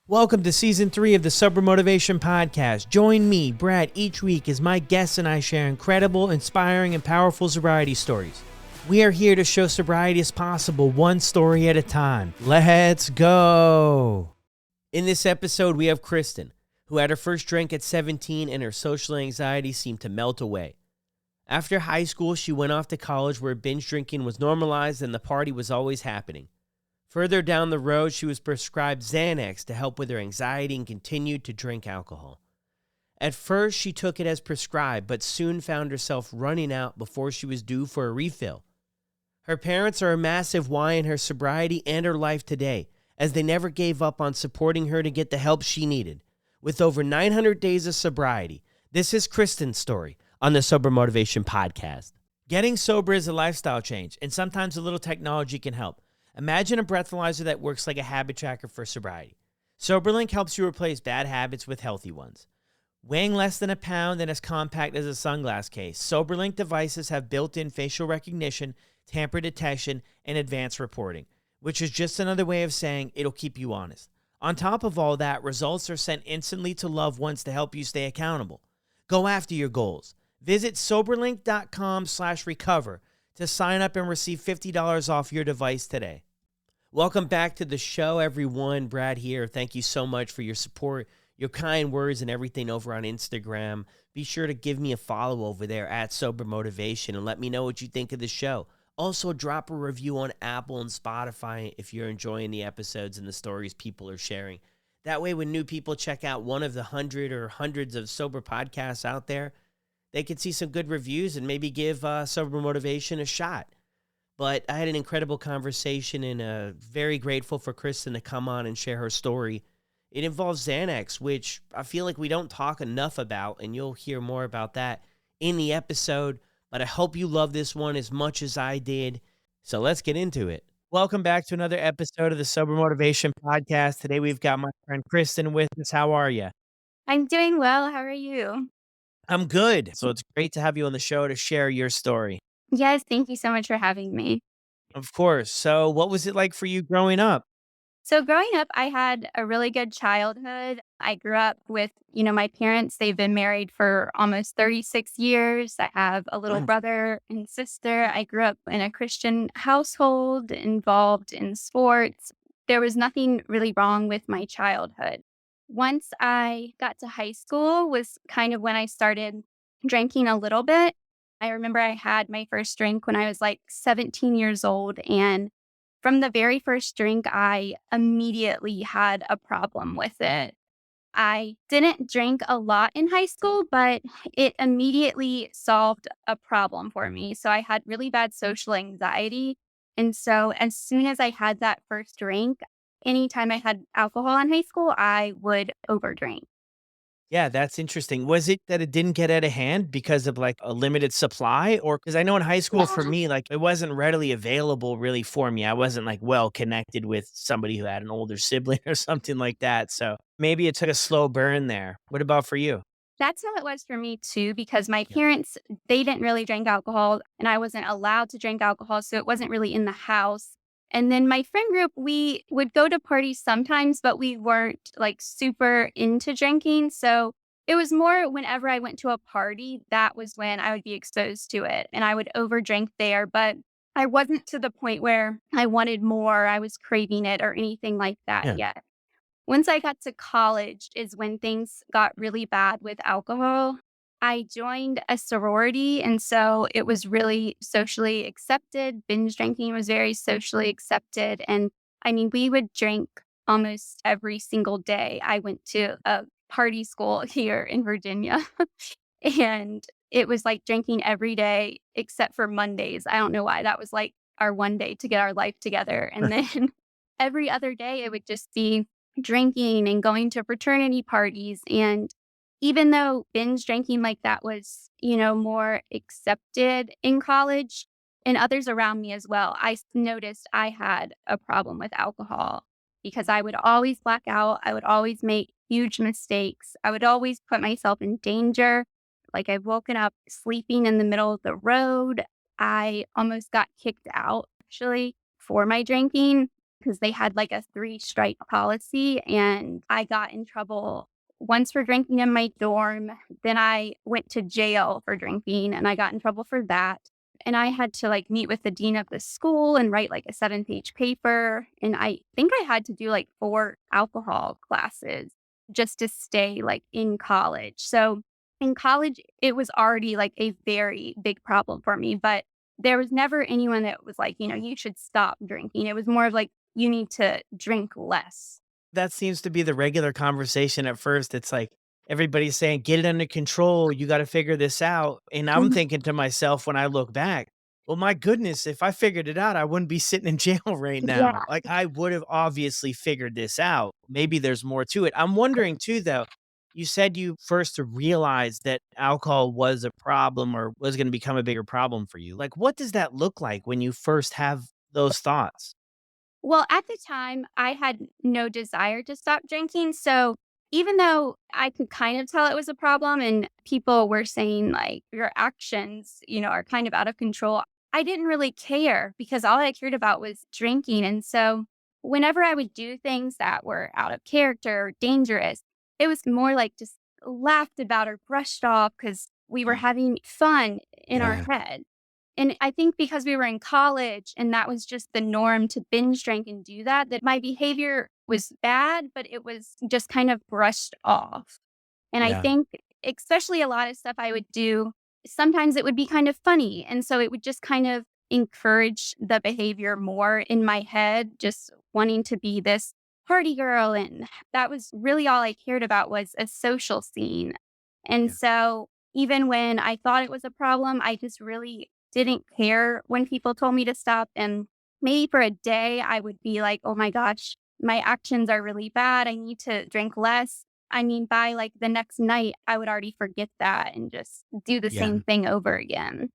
Welcome to Season 3 of the Sober Motivation Podcast. Join me, Brad, each week as my guests and I share incredible, inspiring, and powerful sobriety stories. We are here to show sobriety is possible, one story at a time. Let's go! In this episode, we have Kristen, who had her first drink at 17 and her social anxiety seemed to melt away. After high school, she went off to college where binge drinking was normalized and the party was always happening. Further down the road, she was prescribed Xanax to help with her anxiety and continued to drink alcohol. At first, she took it as prescribed, but soon found herself running out before she was due for a refill. Her parents are a massive why in her sobriety and her life today, as they never gave up on supporting her to get the help she needed. With over 900 days of sobriety, this is Kristen's story on the Sober Motivation Podcast. Getting sober is a lifestyle change, and sometimes a little technology can help. Imagine a breathalyzer that works like a habit tracker for sobriety. SoberLink helps you replace bad habits with healthy ones. Weighing less than a pound and as compact as a sunglass case, SoberLink devices have built-in facial recognition, tamper detection, and advanced reporting, which is just another way of saying it'll keep you honest. On top of all that, results are sent instantly to loved ones to help you stay accountable. Go after your goals. Visit soberlink.com/recover to sign up and receive $50 off your device today. Welcome back to the show, everyone. Brad here. Thank you so much for your support, your kind words, and everything over on Instagram. Be sure to give me a follow over there at Sober Motivation and let me know what you think of the show. Also, drop a review on Apple and Spotify if you're enjoying the episodes and the stories people are sharing. That way, when new people check out one of the 100 or hundreds of sober podcasts out there, they could see some good reviews and maybe give Sober Motivation a shot. But I had an incredible conversation and very grateful for Kristen to come on and share her story. It involves Xanax, which I feel like we don't talk enough about, and you'll hear more about that in the episode. But I hope you love this one as much as I did. So let's get into it. Welcome back to another episode of the Sober Motivation Podcast. Today we've got my friend Kristen with us. How are you? I'm doing well. How are you? I'm good. So it's great to have you on the show to share your story. Yes, thank you so much for having me. Of course. So what was it like for you growing up? So, growing up, I had a really good childhood. I grew up with, my parents. They've been married for almost 36 years. I have a little brother and sister. I grew up in a Christian household involved in sports. There was nothing really wrong with my childhood. Once I got to high school was kind of when I started drinking a little bit. I remember I had my first drink when I was like 17 years old, and from the very first drink, I immediately had a problem with it. I didn't drink a lot in high school, but it immediately solved a problem for me. So I had really bad social anxiety. And so as soon as I had that first drink, anytime I had alcohol in high school, I would overdrink. Yeah, that's interesting. Was it that it didn't get out of hand because of like a limited supply? Or because I know in high school for me, like it wasn't readily available really for me. I wasn't like well connected with somebody who had an older sibling or something like that. So maybe it took a slow burn there. What about for you? That's how it was for me too, because my Yeah. parents, they didn't really drink alcohol and I wasn't allowed to drink alcohol. So it wasn't really in the house. And then my friend group, we would go to parties sometimes, but we weren't like super into drinking. So it was more whenever I went to a party, that was when I would be exposed to it and I would overdrink there. But I wasn't to the point where I wanted more, I was craving it or anything like that Yeah. yet. Once I got to college is when things got really bad with alcohol. I joined a sorority, and so it was really socially accepted. Binge drinking was very socially accepted. And I mean, we would drink almost every single day. I went to a party school here in Virginia, and it was like drinking every day except for Mondays. I don't know why. That was like our one day to get our life together. And then every other day, it would just be drinking and going to fraternity parties. And even though binge drinking like that was, more accepted in college and others around me as well, noticed I had a problem with alcohol because I would always black out. I would always make huge mistakes. I would always put myself in danger. Like I've woken up sleeping in the middle of the road. I almost got kicked out actually for my drinking. because they had like a 3-strike policy, and I got in trouble once for drinking in my dorm. Then I went to jail for drinking and I got in trouble for that. And I had to like meet with the dean of the school and write like a 7-page paper. And I think I had to do like 4 alcohol classes just to stay like in college. So in college, it was already like a very big problem for me, but there was never anyone that was like, you should stop drinking. It was more of like, you need to drink less. That seems to be the regular conversation at first. It's like everybody's saying, "Get it under control. You gotta figure this out." And I'm Mhm. thinking to myself when I look back, "Well, my goodness, if I figured it out, I wouldn't be sitting in jail right now." Yeah. Like, I would have obviously figured this out. Maybe there's more to it. I'm wondering too, though, you said you first realized that alcohol was a problem or was gonna become a bigger problem for you. Like, what does that look like when you first have those thoughts? Well, at the time, I had no desire to stop drinking. So even though I could kind of tell it was a problem and people were saying, like, your actions, are kind of out of control, I didn't really care because all I cared about was drinking. And so whenever I would do things that were out of character or dangerous, it was more like just laughed about or brushed off because we were Mm, having fun in our yeah, head. And I think because we were in college and that was just the norm to binge drink and do that, that my behavior was bad, but it was just kind of brushed off. And I yeah, think, especially a lot of stuff I would do, sometimes it would be kind of funny. And so it would just kind of encourage the behavior more in my head, just wanting to be this party girl. And that was really all I cared about was a social scene. And yeah, so even when I thought it was a problem, I just really didn't care when people told me to stop. And maybe for a day, I would be like, oh my gosh, my actions are really bad. I need to drink less. I mean, by like the next night, I would already forget that and just do the yeah. same thing over again.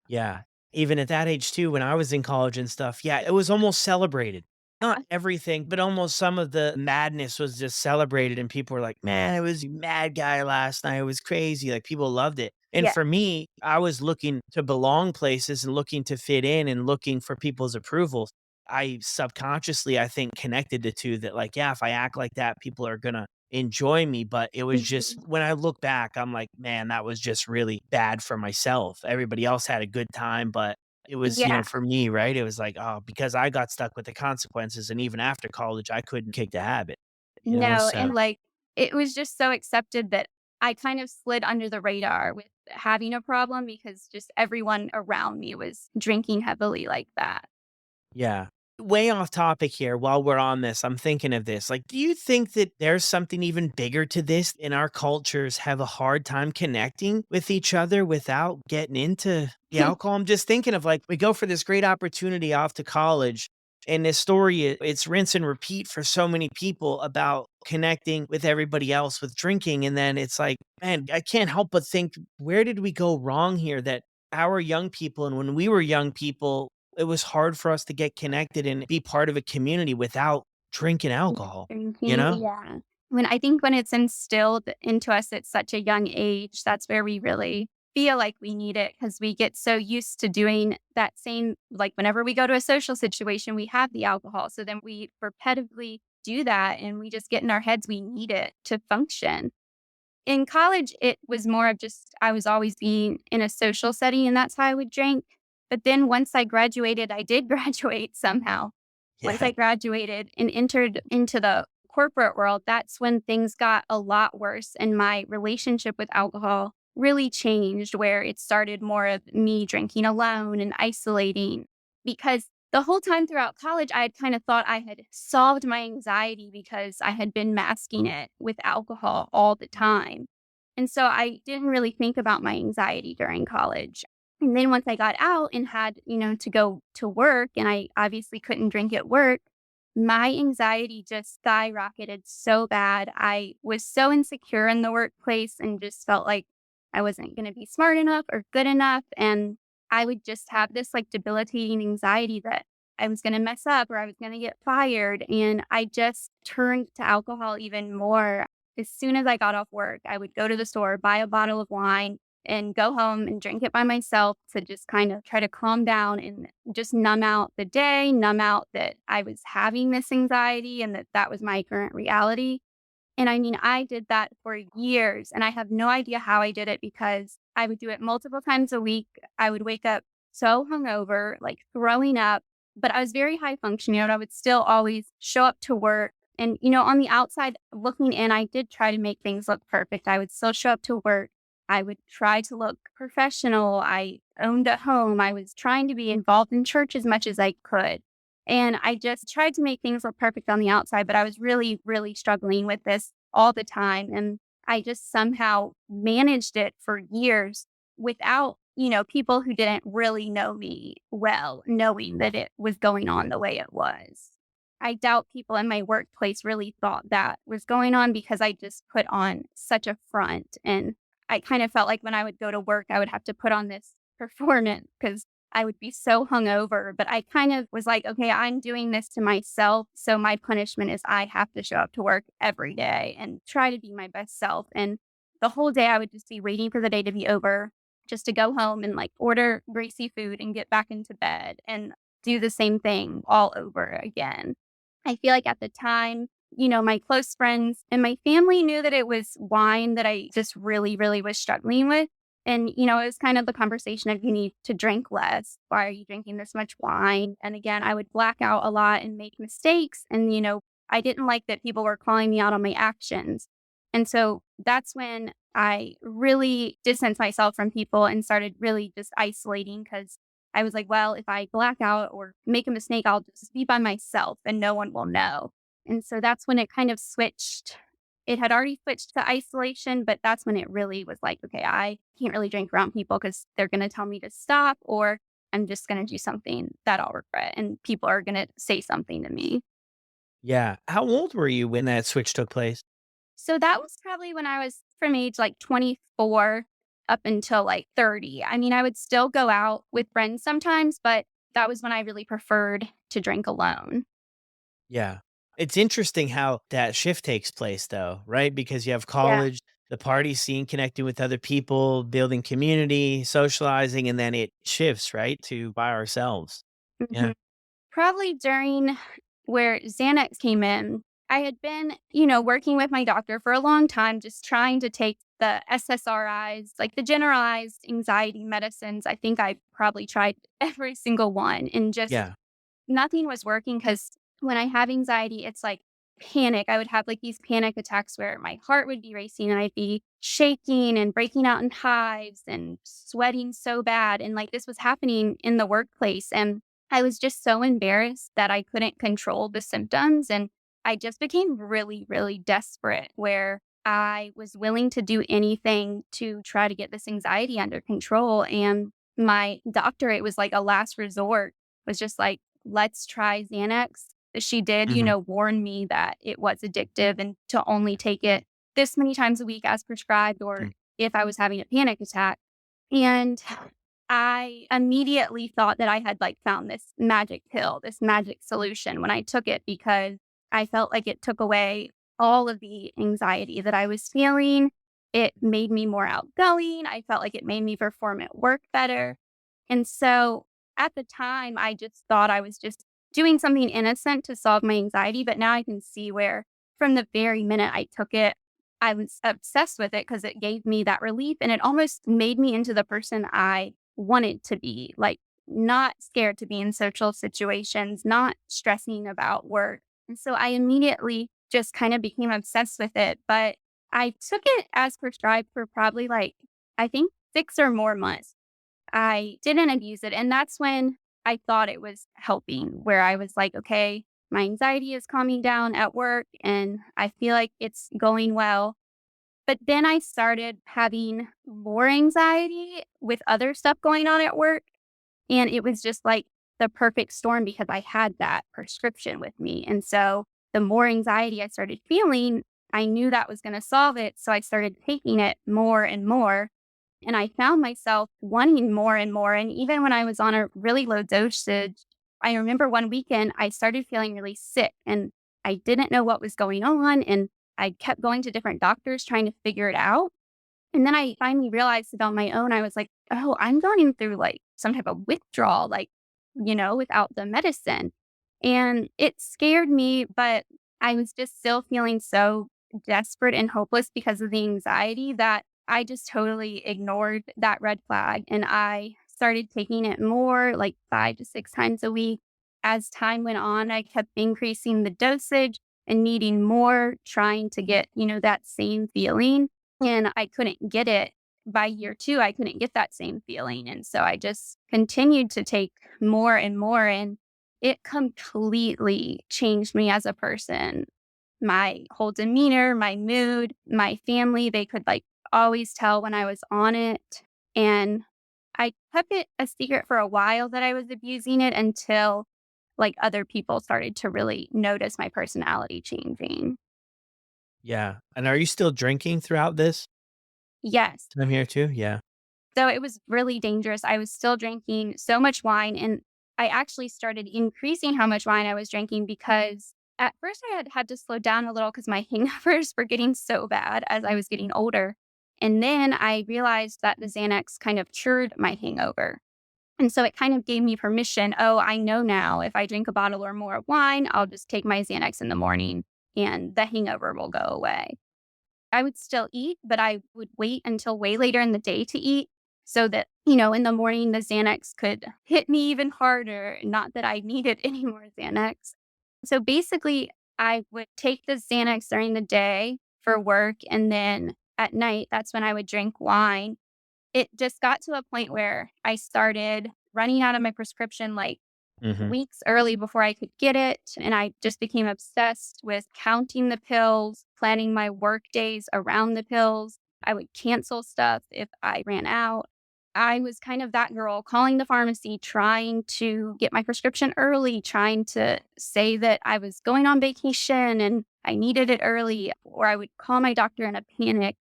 Yeah. Even at that age too, when I was in college and stuff, yeah, it was almost celebrated. Not everything, but almost some of the madness was just celebrated and people were like, "Man, it was a mad guy last night. It was crazy." Like people loved it. And Yeah. for me, I was looking to belong places and looking to fit in and looking for people's approval. I subconsciously, I think, connected the 2 that like, yeah, if I act like that, people are gonna enjoy me, but it was just Mhm. when I look back, I'm like, "Man, that was just really bad for myself." Everybody else had a good time, but it was, Yeah. for me, right? It was like, oh, because I got stuck with the consequences, and even after college, I couldn't kick the habit, No. so And like, it was just so accepted that I kind of slid under the radar with having a problem because just everyone around me was drinking heavily like that. yeah. Way off topic here while we're on this, I'm thinking of this. Like, do you think that there's something even bigger to this in our cultures have a hard time connecting with each other without getting into the alcohol? I'm just thinking of like, we go for this great opportunity off to college, and this story, it's rinse and repeat for so many people about connecting with everybody else with drinking. And then it's like, man, I can't help but think, where did we go wrong here that our young people and when we were young people, it was hard for us to get connected and be part of a community without drinking alcohol, you Drinking, know? yeah. When it's instilled into us at such a young age, that's where we really feel like we need it because we get so used to doing that same like, whenever we go to a social situation, we have the alcohol, so then we repetitively do that, and we just get in our heads we need it to function. In college, it was more of just I was always being in a social setting, and that's how I would drink. But then once I graduated, I did graduate somehow. Once Yeah, I graduated and entered into the corporate world, that's when things got a lot worse, and my relationship with alcohol really changed, where it started more of me drinking alone and isolating. Because the whole time throughout college, I had kind of thought I had solved my anxiety because I had been masking it with alcohol all the time. And so I didn't really think about my anxiety during college. And then once I got out and had, to go to work, and I obviously couldn't drink at work, my anxiety just skyrocketed so bad. I was so insecure in the workplace and just felt like I wasn't going to be smart enough or good enough. And I would just have this like debilitating anxiety that I was going to mess up or I was going to get fired. And I just turned to alcohol even more. As soon as I got off work, I would go to the store, buy a bottle of wine, and go home and drink it by myself to just kind of try to calm down and just numb out the day, numb out that I was having this anxiety and that that was my current reality. And I mean, I did that for years and I have no idea how I did it because I would do it multiple times a week. I would wake up so hungover, like throwing up, but I was very high functioning. I would still always show up to work. And, on the outside looking in, I did try to make things look perfect. I would still show up to work. I would try to look professional. I owned a home. I was trying to be involved in church as much as I could. And I just tried to make things look perfect on the outside, but I was really, really struggling with this all the time. And I just somehow managed it for years without, people who didn't really know me well, knowing that it was going on the way it was. I doubt people in my workplace really thought that was going on because I just put on such a front. And I kind of felt like when I would go to work, I would have to put on this performance because I would be so hungover. But I kind of was like, okay, I'm doing this to myself. So my punishment is I have to show up to work every day and try to be my best self. And the whole day I would just be waiting for the day to be over just to go home and like order greasy food and get back into bed and do the same thing all over again. I feel like at the time, my close friends and my family knew that it was wine that I just really, really was struggling with. And, it was kind of the conversation of you need to drink less. Why are you drinking this much wine? And again, I would black out a lot and make mistakes. And, I didn't like that people were calling me out on my actions. And so that's when I really distanced myself from people and started really just isolating because I was like, well, if I black out or make a mistake, I'll just be by myself and no one will know. And so that's when it kind of switched. It had already switched to isolation, but that's when it really was like, okay, I can't really drink around people because they're going to tell me to stop, or I'm just going to do something that I'll regret and people are going to say something to me. Yeah. How old were you when that switch took place? So that was probably when I was from age like 24 up until like 30. I mean, I would still go out with friends sometimes, but that was when I really preferred to drink alone. Yeah. It's interesting how that shift takes place though, right? Because you have Yeah. college, the party scene, connecting with other people, building community, socializing, and then it shifts, right, to by ourselves. Mhm. Yeah. Probably during where Xanax came in, I had been, working with my doctor for a long time, just trying to take the SSRIs, like the generalized anxiety medicines. I think I probably tried every single one and just Yeah. nothing was working because when I have anxiety, it's like panic. I would have like these panic attacks where my heart would be racing and I'd be shaking and breaking out in hives and sweating so bad. And like this was happening in the workplace. And I was just so embarrassed that I couldn't control the symptoms. And I just became really, really desperate where I was willing to do anything to try to get this anxiety under control. And my doctor, it was like a last resort, was just like, let's try Xanax. She did, Mhm. warn me that it was addictive and to only take it this many times a week as prescribed or Mm. if I was having a panic attack. And I immediately thought that I had like found this magic pill, this magic solution when I took it because I felt like it took away all of the anxiety that I was feeling. It made me more outgoing. I felt like it made me perform at work better. And so at the time, I just thought I was just doing something innocent to solve my anxiety. But now I can see where from the very minute I took it, I was obsessed with it because it gave me that relief and it almost made me into the person I wanted to be, like not scared to be in social situations, not stressing about work. And so I immediately just kind of became obsessed with it. But I took it as prescribed for probably like, I think 6 or more months. I didn't abuse it. And that's when I thought it was helping, where I was like, okay, my anxiety is calming down at work and I feel like it's going well. But then I started having more anxiety with other stuff going on at work. And it was just like the perfect storm because I had that prescription with me. And so the more anxiety I started feeling, I knew that was going to solve it. So I started taking it more and more. And I found myself wanting more and more. And even when I was on a really low dosage, I remember one weekend I started feeling really sick and I didn't know what was going on. And I kept going to different doctors trying to figure it out. And then I finally realized it on my own. I was like, oh, I'm going through like some type of withdrawal, like, without the medicine. And it scared me, but I was just still feeling so desperate and hopeless because of the anxiety that I just totally ignored that red flag. And I started taking it more, like 5 to 6 times a week. As time went on, I kept increasing the dosage and needing more, trying to get, that same feeling. And I couldn't get it by year 2. I couldn't get that same feeling. And so I just continued to take more and more. And it completely changed me as a person. My whole demeanor, my mood, my family, they could like always tell when I was on it. And I kept it a secret for a while that I was abusing it until like other people started to really notice my personality changing. Yeah. And are you still drinking throughout this Yes. time here too? Yeah. So it was really dangerous. I was still drinking so much wine, and I actually started increasing how much wine I was drinking because at first I had to slow down a little because my hangovers were getting so bad as I was getting older. And then I realized that the Xanax kind of cured my hangover. And so it kind of gave me permission. Oh, I know now if I drink a bottle or more of wine, I'll just take my Xanax in the morning and the hangover will go away. I would still eat, but I would wait until way later in the day to eat so that, in the morning, the Xanax could hit me even harder. Not that I needed any more Xanax. So basically, I would take the Xanax during the day for work. And then at night, that's when I would drink wine. It just got to a point where I started running out of my prescription like Hmm. weeks early before I could get it. And I just became obsessed with counting the pills, planning my work days around the pills. I would cancel stuff if I ran out. I was kind of that girl calling the pharmacy, trying to get my prescription early, trying to say that I was going on vacation and I needed it early, or I would call my doctor in a panic.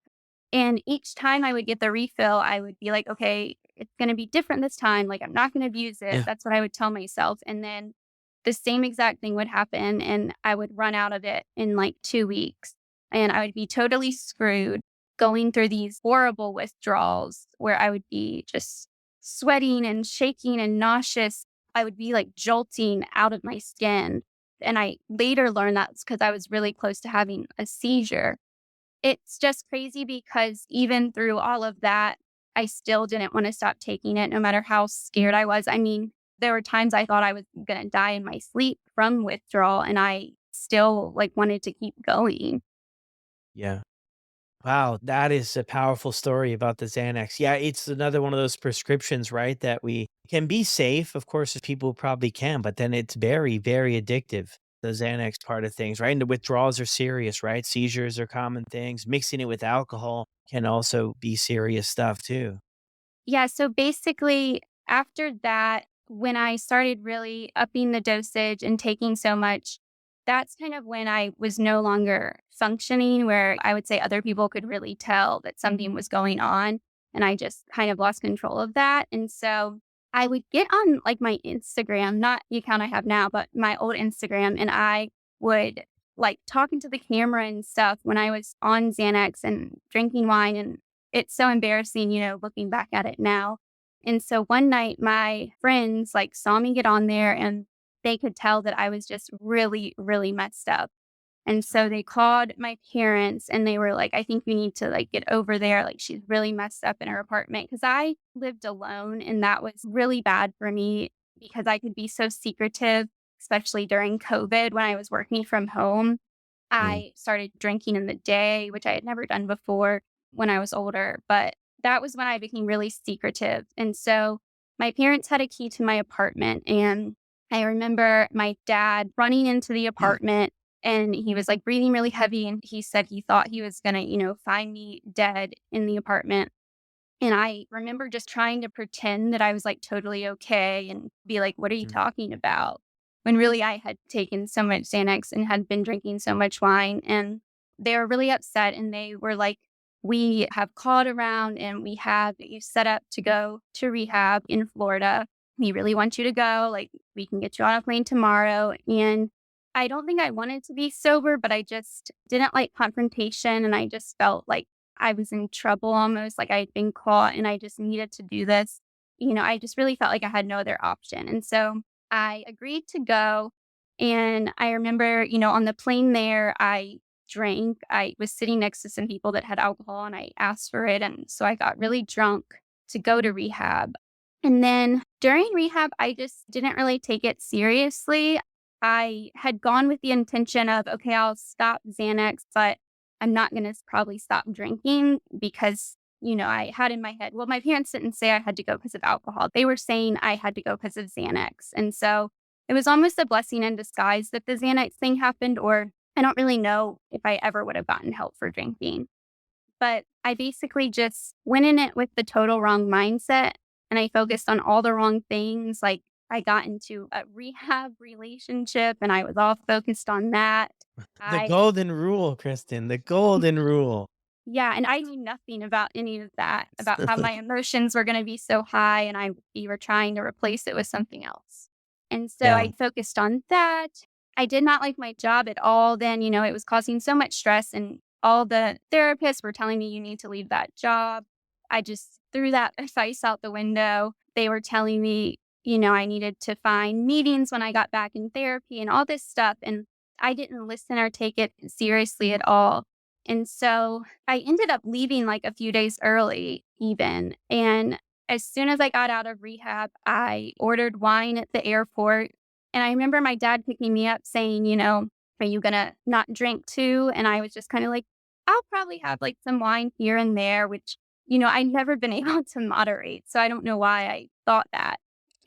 And each time I would get the refill, I would be like, okay, it's going to be different this time. Like, I'm not going to abuse it. Yeah. That's what I would tell myself. And then the same exact thing would happen. And I would run out of it in like 2 weeks. And I would be totally screwed going through these horrible withdrawals where I would be just sweating and shaking and nauseous. I would be like jolting out of my skin. And I later learned that's because I was really close to having a seizure. It's just crazy because even through all of that, I still didn't wanna stop taking it no matter how scared I was. I mean, there were times I thought I was gonna die in my sleep from withdrawal, and I still, like, wanted to keep going. Yeah. Wow, that is a powerful story about the Xanax. Yeah, it's another one of those prescriptions, right? That we can be safe, of course, as people probably can, but then it's very, very addictive. The Xanax part of things, right? And the withdrawals are serious, right? Seizures are common things. Mixing it with alcohol can also be serious stuff too. Yeah, so basically, after that, when I started really upping the dosage and taking so much, that's kind of when I was no longer functioning, where I would say other people could really tell that something was going on. And I just kind of lost control of that. And so I would get on like my Instagram, not the account I have now, but my old Instagram, and I would like talking to the camera and stuff when I was on Xanax and drinking wine. And it's so embarrassing, looking back at it now. And so one night my friends like saw me get on there and they could tell that I was just really, really messed up. And so they called my parents and they were like, I think you need to like get over there. Like she's really messed up in her apartment. Cause I lived alone and that was really bad for me because I could be so secretive, especially during COVID when I was working from home. Mm. I started drinking in the day, which I had never done before when I was older, but that was when I became really secretive. And so my parents had a key to my apartment, and I remember my dad running into the apartment and he was like breathing really heavy. And he said he thought he was going to, find me dead in the apartment. And I remember just trying to pretend that I was like totally okay and be like, what are you Mm. talking about? When really I had taken so much Xanax and had been drinking so much wine. And they were really upset. And they were like, we have called around and we have you set up to go to rehab in Florida. We really want you to go. Like, we can get you on a plane tomorrow. And I don't think I wanted to be sober, but I just didn't like confrontation. And I just felt like I was in trouble almost, like I had been caught and I just needed to do this. I just really felt like I had no other option. And so I agreed to go. And I remember, on the plane there, I drank. I was sitting next to some people that had alcohol and I asked for it. And so I got really drunk to go to rehab. And then during rehab, I just didn't really take it seriously. I had gone with the intention of, okay, I'll stop Xanax, but I'm not going to probably stop drinking because, I had in my head, well, my parents didn't say I had to go because of alcohol. They were saying I had to go because of Xanax. And so it was almost a blessing in disguise that the Xanax thing happened, or I don't really know if I ever would have gotten help for drinking. But I basically just went in it with the total wrong mindset and I focused on all the wrong things. Like I got into a rehab relationship and I was all focused on that. The I, golden rule, Kristen, the golden rule. yeah, and I knew nothing about any of that, about how my emotions were going to be so high and we were trying to replace it with something else. And so Yeah. I focused on that. I did not like my job at all then. It was causing so much stress, and all the therapists were telling me, you need to leave that job. I just threw that advice out the window. They were telling me, I needed to find meetings when I got back in therapy and all this stuff. And I didn't listen or take it seriously at all. And so I ended up leaving like a few days early, even. And as soon as I got out of rehab, I ordered wine at the airport. And I remember my dad picking me up saying, are you going to not drink too? And I was just kind of like, I'll probably have like some wine here and there, which, I'd never been able to moderate. So I don't know why I thought that.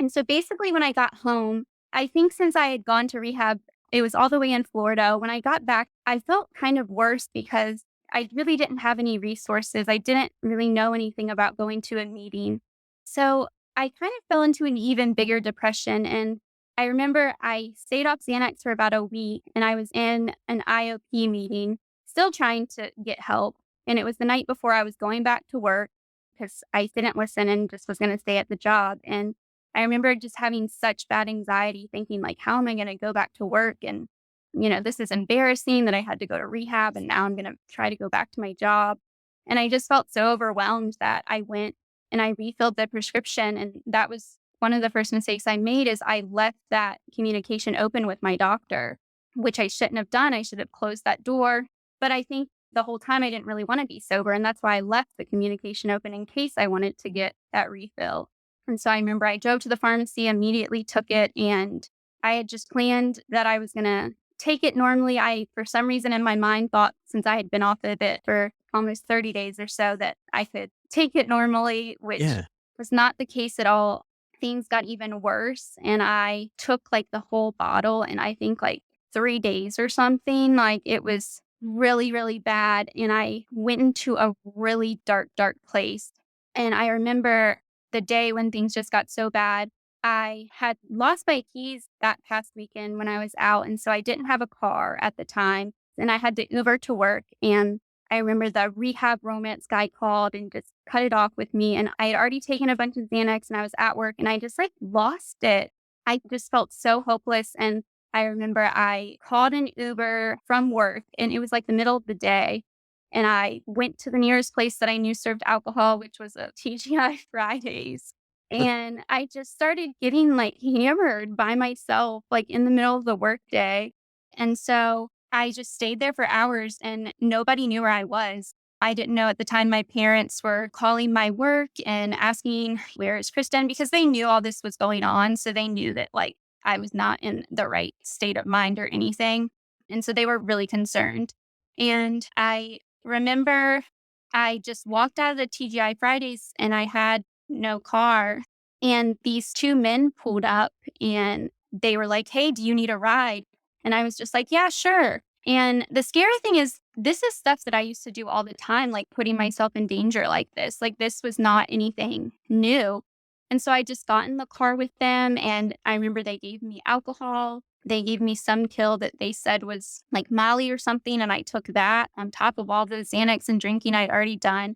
And so basically, when I got home, I think since I had gone to rehab, it was all the way in Florida. When I got back, I felt kind of worse because I really didn't have any resources. I didn't really know anything about going to a meeting. So I kind of fell into an even bigger depression. And I remember I stayed off Xanax for about a week and I was in an IOP meeting, still trying to get help. And it was the night before I was going back to work because I didn't listen and just was going to stay at the job. And I remember just having such bad anxiety, thinking like, how am I going to go back to work? And, this is embarrassing that I had to go to rehab and now I'm going to try to go back to my job. And I just felt so overwhelmed that I went and I refilled the prescription. And that was one of the first mistakes I made is I left that communication open with my doctor, which I shouldn't have done. I should have closed that door. But I think the whole time I didn't really want to be sober. And that's why I left the communication open in case I wanted to get that refill. And so I remember I drove to the pharmacy, immediately took it, and I had just planned that I was going to take it normally. I, for some reason in my mind, thought since I had been off of it for almost 30 days or so that I could take it normally, which Yeah. was not the case at all. Things got even worse. And I took like the whole bottle and I think like 3 days or something. Like it was really, really bad. And I went into a really dark, dark place. And I remember the day when things just got so bad, I had lost my keys that past weekend when I was out. And so I didn't have a car at the time. And I had to Uber to work. And I remember the rehab romance guy called and just cut it off with me. And I had already taken a bunch of Xanax and I was at work and I just like lost it. I just felt so hopeless. And I remember I called an Uber from work and it was like the middle of the day. And I went to the nearest place that I knew served alcohol, which was a TGI Fridays. And I just started getting like hammered by myself, like in the middle of the workday. And so I just stayed there for hours and nobody knew where I was. I didn't know at the time my parents were calling my work and asking, where is Kristen? Because they knew all this was going on. So they knew that like I was not in the right state of mind or anything. And so they were really concerned. And I remember I just walked out of the TGI Fridays and I had no car. And these two men pulled up and they were like, hey, do you need a ride? And I was just like, yeah, sure. And the scary thing is, this is stuff that I used to do all the time, like putting myself in danger like this. Like, this was not anything new. And so I just got in the car with them. And I remember they gave me alcohol. They gave me some pill that they said was like Molly or something. And I took that on top of all the Xanax and drinking I'd already done.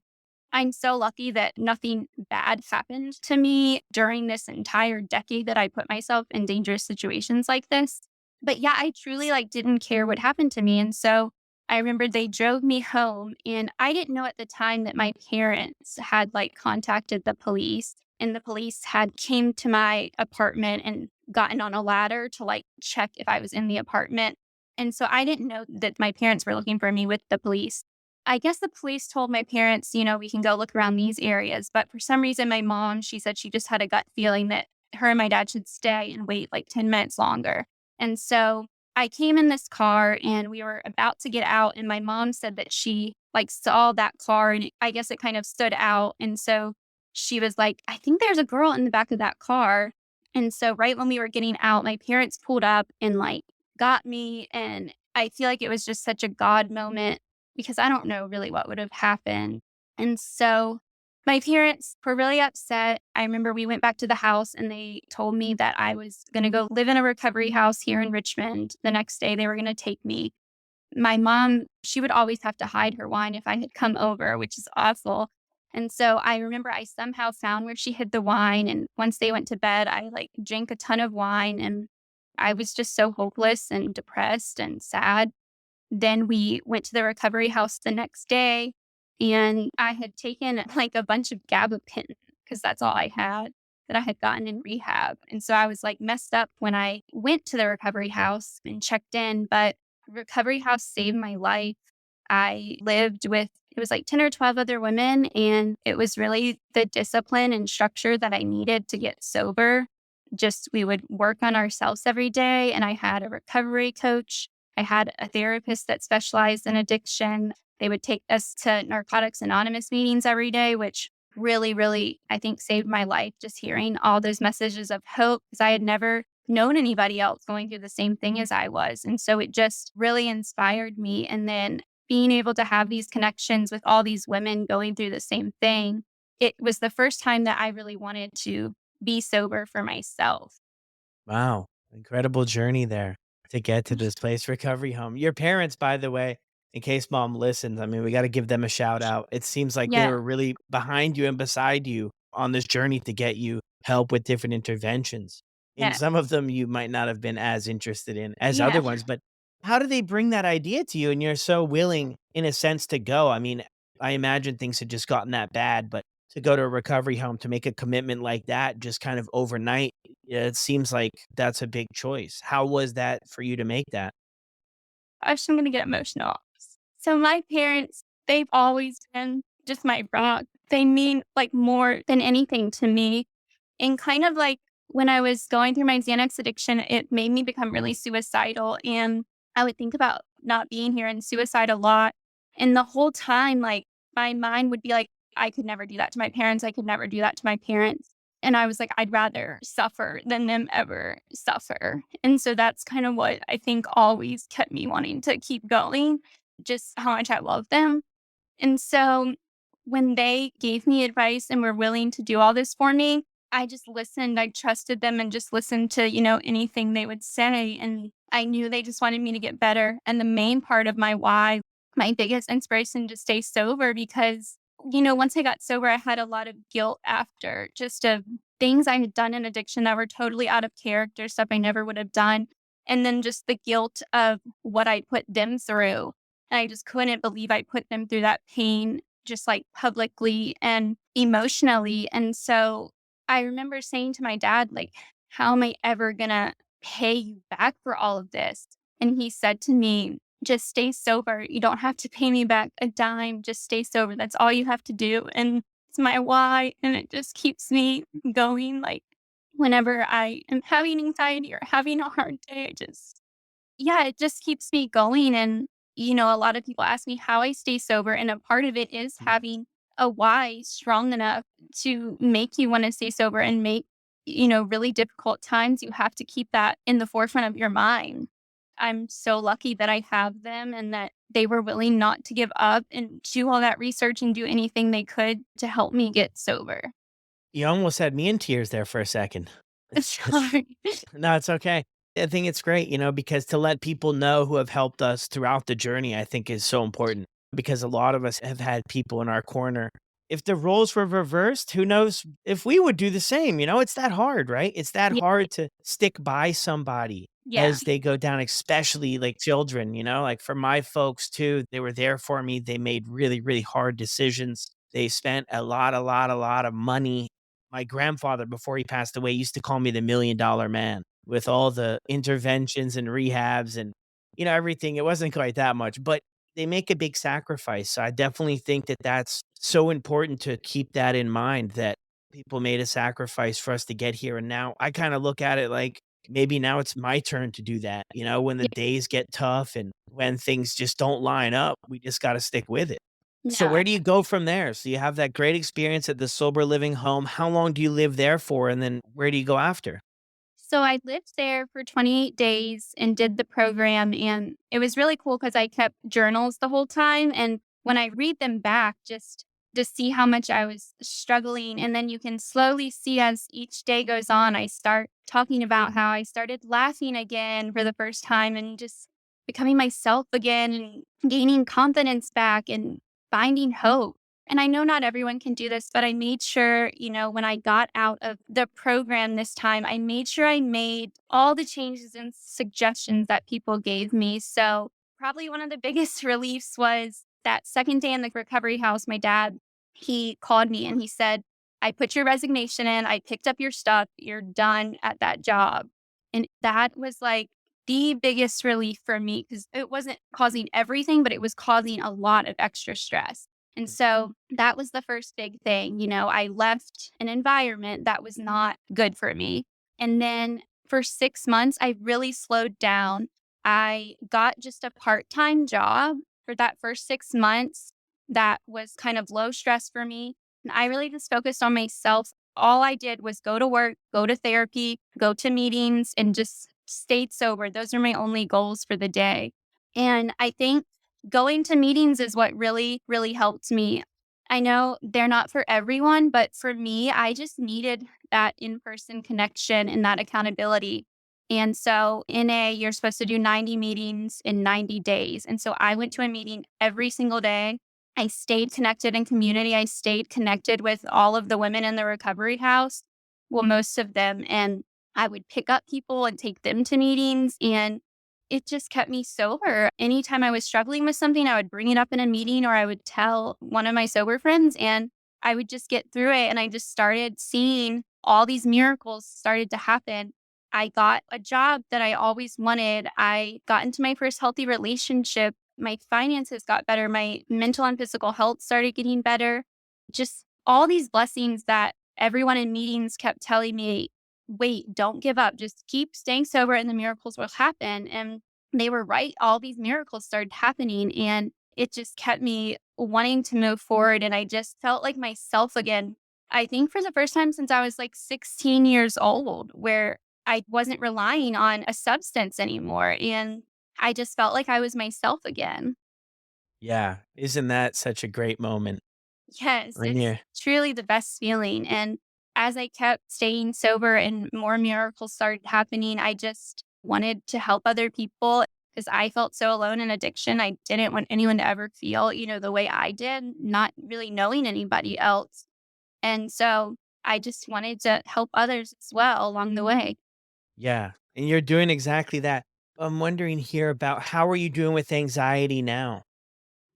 I'm so lucky that nothing bad happened to me during this entire decade that I put myself in dangerous situations like this. But yeah, I truly like didn't care what happened to me. And so I remember they drove me home, and I didn't know at the time that my parents had like contacted the police, and the police had came to my apartment and gotten on a ladder to like check if I was in the apartment. And so I didn't know that my parents were looking for me with the police. I guess the police told my parents, we can go look around these areas. But for some reason, my mom, she said she just had a gut feeling that her and my dad should stay and wait like 10 minutes longer. And so I came in this car and we were about to get out. And my mom said that she like saw that car and I guess it kind of stood out. And so she was like, I think there's a girl in the back of that car. And so right when we were getting out, my parents pulled up and like got me. And I feel like it was just such a God moment because I don't know really what would have happened. And so my parents were really upset. I remember we went back to the house and they told me that I was going to go live in a recovery house here in Richmond. The next day, they were going to take me. My mom, she would always have to hide her wine if I had come over, which is awful. And so I remember I somehow found where she hid the wine. And once they went to bed, I like drank a ton of wine and I was just so hopeless and depressed and sad. Then we went to the recovery house the next day, and I had taken like a bunch of gabapentin because that's all I had that I had gotten in rehab. And so I was like messed up when I went to the recovery house and checked in, but recovery house saved my life. I lived with it was like 10 or 12 other women, and it was really the discipline and structure that I needed to get sober. Just we would work on ourselves every day, and I had a recovery coach. I had a therapist that specialized in addiction. They would take us to Narcotics Anonymous meetings every day, which really, really, I think saved my life. Just hearing all those messages of hope because I had never known anybody else going through the same thing as I was. And so it just really inspired me. And then being able to have these connections with all these women going through the same thing, it was the first time that I really wanted to be sober for myself. Wow. Incredible journey there to get to this place, recovery home. Your parents, by the way, in case mom listens, I mean, we got to give them a shout out. It seems like they Yeah. were really behind you and beside you on this journey to get you help with different interventions. In Yeah. some of them, you might not have been as interested in as other Yeah. ones, but how do they bring that idea to you and you're so willing, in a sense, to go? I mean, I imagine things had just gotten that bad, but to go to a recovery home to make a commitment like that just kind of overnight, yeah, it seems like that's a big choice. How was that for you to make that? Actually, I'm gonna get emotional. So my parents, they've always been just my rock. They mean like more than anything to me. And kind of like when I was going through my Xanax addiction, it made me become really suicidal. And I would think about not being here and suicide a lot. And the whole time, like my mind would be like, I could never do that to my parents. I could never do that to my parents. And I was like, I'd rather suffer than them ever suffer. And so that's kind of what I think always kept me wanting to keep going, just how much I love them. And so when they gave me advice and were willing to do all this for me, I just listened. I trusted them and just listened to, anything they would say. And I knew they just wanted me to get better. And the main part of my why, my biggest inspiration to stay sober, because, once I got sober, I had a lot of guilt after just of things I had done in addiction that were totally out of character, stuff I never would have done. And then just the guilt of what I put them through. And I just couldn't believe I put them through that pain, just like publicly and emotionally. And so I remember saying to my dad, like, how am I ever going to pay you back for all of this? And he said to me, just stay sober. You don't have to pay me back a dime. Just stay sober. That's all you have to do. And it's my why. And it just keeps me going. Like, whenever I am having anxiety or having a hard day, yeah, it just keeps me going. And, a lot of people ask me how I stay sober. And a part of it is having a why strong enough to make you want to stay sober and make, really difficult times. You have to keep that in the forefront of your mind. I'm so lucky that I have them and that they were willing not to give up and do all that research and do anything they could to help me get sober. You almost had me in tears there for a second. Sorry. No, it's okay. I think it's great, because to let people know who have helped us throughout the journey, I think is so important because a lot of us have had people in our corner. If the roles were reversed, who knows if we would do the same? It's that hard, right? It's that Yeah. hard to stick by somebody Yeah. as they go down, especially like children, like for my folks too, they were there for me. They made really, really hard decisions. They spent a lot of money. My grandfather, before he passed away, used to call me the $1 million man with all the interventions and rehabs and, everything. It wasn't quite that much, but they make a big sacrifice. So I definitely think that that's so important to keep that in mind that people made a sacrifice for us to get here. And now I kind of look at it like, maybe now it's my turn to do that. When the Yeah. days get tough and when things just don't line up, we just got to stick with it. So No. where do you go from there? So you have that great experience at the sober living home. How long do you live there for? And then where do you go after? So I lived there for 28 days and did the program. And it was really cool because I kept journals the whole time. And when I read them back, just to see how much I was struggling. And then you can slowly see as each day goes on, I start talking about how I started laughing again for the first time and just becoming myself again and gaining confidence back and finding hope. And I know not everyone can do this, but I made sure, when I got out of the program this time, I made sure I made all the changes and suggestions that people gave me. So, probably one of the biggest reliefs was that second day in the recovery house. My dad, he called me and he said, I put your resignation in, I picked up your stuff, you're done at that job. And that was like the biggest relief for me because it wasn't causing everything, but it was causing a lot of extra stress. And so that was the first big thing. I left an environment that was not good for me. And then for 6 months, I really slowed down. I got just a part time job for that first 6 months that was kind of low stress for me. And I really just focused on myself. All I did was go to work, go to therapy, go to meetings, and just stayed sober. Those are my only goals for the day. And I think going to meetings is what really, really helped me. I know they're not for everyone, but for me, I just needed that in person connection and that accountability. And so in you're supposed to do 90 meetings in 90 days. And so I went to a meeting every single day. I stayed connected in community. I stayed connected with all of the women in the recovery house. Well, most of them. And I would pick up people and take them to meetings. And it just kept me sober. Anytime I was struggling with something, I would bring it up in a meeting or I would tell one of my sober friends and I would just get through it. And I just started seeing all these miracles started to happen. I got a job that I always wanted. I got into my first healthy relationship. My finances got better. My mental and physical health started getting better. Just all these blessings that everyone in meetings kept telling me, wait, don't give up. Just keep staying sober and the miracles will happen. And they were right. All these miracles started happening. And it just kept me wanting to move forward. And I just felt like myself again. I think for the first time since I was like 16 years old, where I wasn't relying on a substance anymore. And I just felt like I was myself again. Yeah. Isn't that such a great moment Yes, when it's you're truly the best feeling. And as I kept staying sober and more miracles started happening, I just wanted to help other people because I felt so alone in addiction. I didn't want anyone to ever feel, the way I did, not really knowing anybody else. And so I just wanted to help others as well along the way. yeah, and you're doing exactly that. I'm wondering here about how are you doing with anxiety now?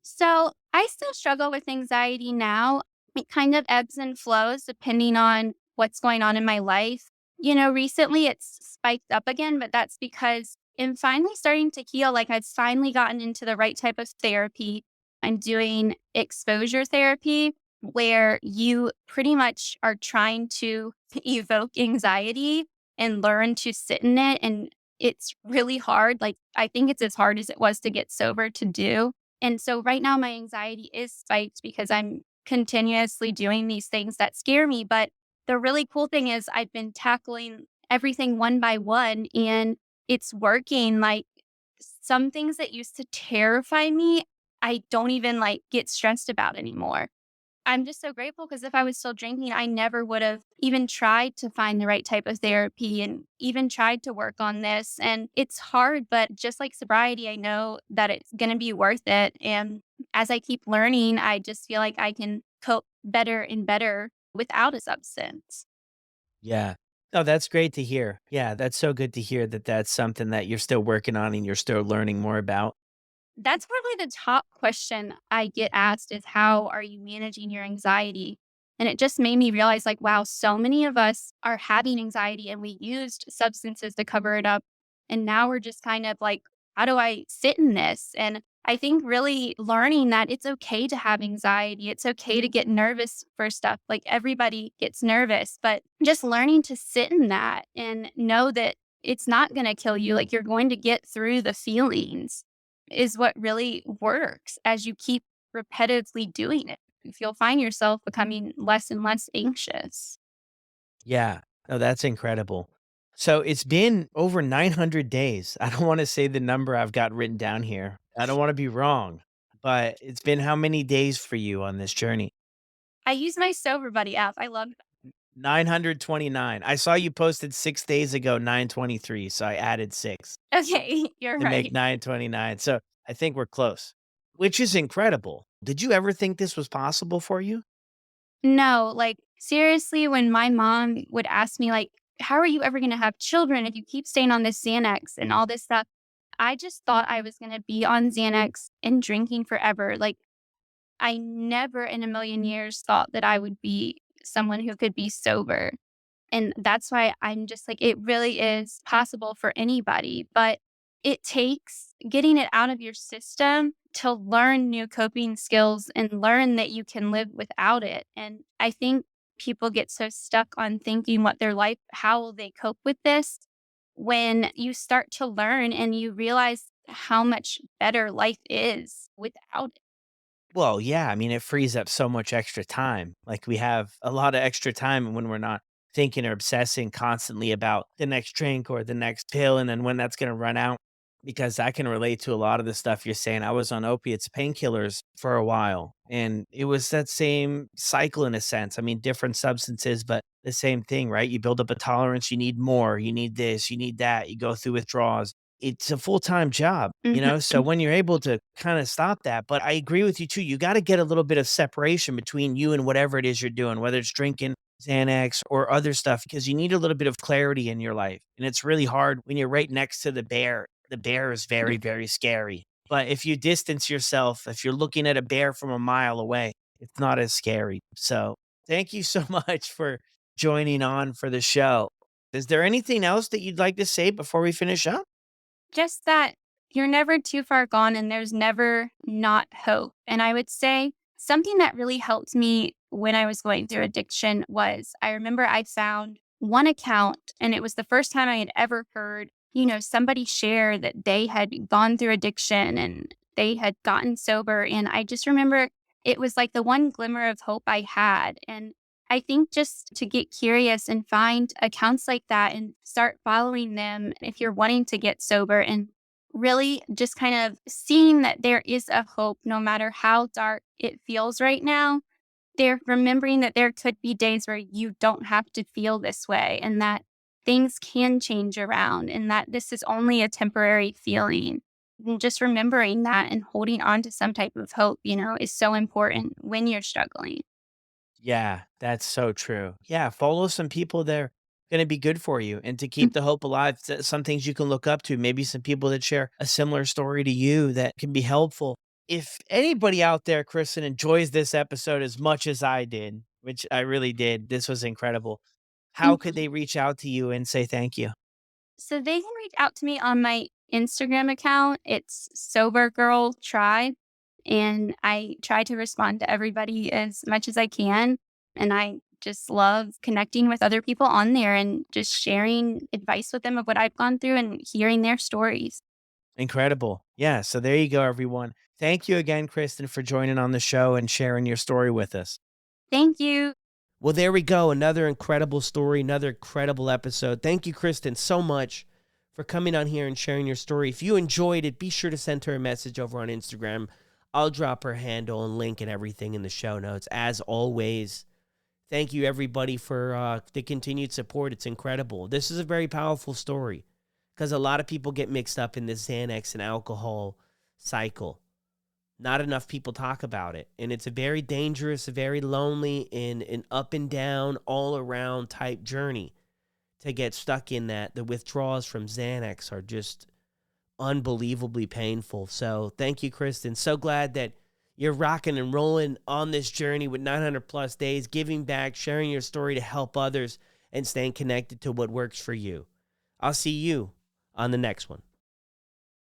So I still struggle with anxiety now. It kind of ebbs and flows depending on what's going on in my life. Recently it's spiked up again, but that's because I'm finally starting to heal. Like I've finally gotten into the right type of therapy. I'm doing exposure therapy where you pretty much are trying to evoke anxiety and learn to sit in it. And it's really hard. Like I think it's as hard as it was to get sober to do. And so right now my anxiety is spiked because I'm continuously doing these things that scare me. But the really cool thing is I've been tackling everything one by one and it's working. Like some things that used to terrify me, I don't even like get stressed about anymore. I'm just so grateful because if I was still drinking, I never would have even tried to find the right type of therapy and even tried to work on this. And it's hard, but just like sobriety, I know that it's going to be worth it. And as I keep learning, I just feel like I can cope better and better without a substance. Yeah. Oh, that's great to hear. Yeah, that's so good to hear that that's something that you're still working on and you're still learning more about. That's probably the top question I get asked is how are you managing your anxiety? And it just made me realize like, wow, so many of us are having anxiety and we used substances to cover it up. And now we're just kind of like, how do I sit in this? And I think really learning that it's okay to have anxiety. It's okay to get nervous for stuff. Like everybody gets nervous, but just learning to sit in that and know that it's not going to kill you. Like you're going to get through the feelings is what really works as you keep repetitively doing it. You'll find yourself becoming less and less anxious. Yeah. Oh, that's incredible. So it's been over 900 days. I don't want to say the number I've got written down here. I don't want to be wrong, but it's been how many days for you on this journey? I use my Sober Buddy app. I love 929. I saw you posted 6 days ago, 923. So I added six that. Okay, you're to make right. 929. So I think we're close, which is incredible. Did you ever think this was possible for you? No, like seriously, when my mom would ask me, like, how are you ever going to have children if you keep staying on this Xanax and all this stuff? I just thought I was going to be on Xanax and drinking forever. Like, I never in a million years thought that I would be someone who could be sober. And that's why I'm just like, it really is possible for anybody, but it takes getting it out of your system to learn new coping skills and learn that you can live without it. And I think people get so stuck on thinking what their life, how will they cope with this? When you start to learn and you realize how much better life is without it. Well, yeah, I mean, it frees up so much extra time. Like, we have a lot of extra time when we're not thinking or obsessing constantly about the next drink or the next pill and then when that's gonna run out, because I can relate to a lot of the stuff you're saying. I was on opiates, painkillers for a while, and it was that same cycle in a sense. I mean, different substances, but the same thing, right? You build up a tolerance, you need more, you need this, you need that, you go through withdrawals. It's a full-time job, you know? So Mhm. when you're able to kinda stop that, but I agree with you too, you gotta get a little bit of separation between you and whatever it is you're doing, whether it's drinking, Xanax, or other stuff, because you need a little bit of clarity in your life, and it's really hard when you're right next to the bear. The bear is very, very scary, but if you distance yourself, if you're looking at a bear from a mile away, it's not as scary. So, thank you so much for joining on for the show. Is there anything else that you'd like to say before we finish up? Just that you're never too far gone and there's never not hope. And I would say something that really helped me when I was going through addiction was I remember I found one account and it was the first time I had ever heard, somebody share that they had gone through addiction and they had gotten sober. And I just remember it was like the one glimmer of hope I had. And I think just to get curious and find accounts like that and start following them if you're wanting to get sober and really just kind of seeing that there is a hope no matter how dark it feels right now. They're remembering that there could be days where you don't have to feel this way and that things can change around and that this is only a temporary feeling. And just remembering that and holding on to some type of hope, is so important when you're struggling. Yeah, that's so true. Yeah, follow some people that are gonna be good for you and to keep the hope alive, some things you can look up to, maybe some people that share a similar story to you that can be helpful. If anybody out there, Kristen, enjoys this episode as much as I did, which I really did, this was incredible, how could they reach out to you and say thank you? So they can reach out to me on my Instagram account. It's Sober Girl Tribe. And I try to respond to everybody as much as I can. And I just love connecting with other people on there and just sharing advice with them of what I've gone through and hearing their stories. Incredible. Yeah, so there you go, everyone. Thank you again, Kristen, for joining on the show and sharing your story with us. Thank you. Well, there we go. Another incredible story, another incredible episode. Thank you, Kristen, so much for coming on here and sharing your story. If you enjoyed it, be sure to send her a message over on Instagram. I'll drop her handle and link and everything in the show notes. As always, thank you, everybody, for the continued support. It's incredible. This is a very powerful story because a lot of people get mixed up in this Xanax and alcohol cycle. Not enough people talk about it. And it's a very dangerous, very lonely, and an up and down, all around type journey. to get stuck in that. The withdrawals from Xanax are just unbelievably painful. So thank you, Kristen. So glad that you're rocking and rolling on this journey with 900 plus days, giving back, sharing your story to help others, and staying connected to what works for you. I'll see you on the next one.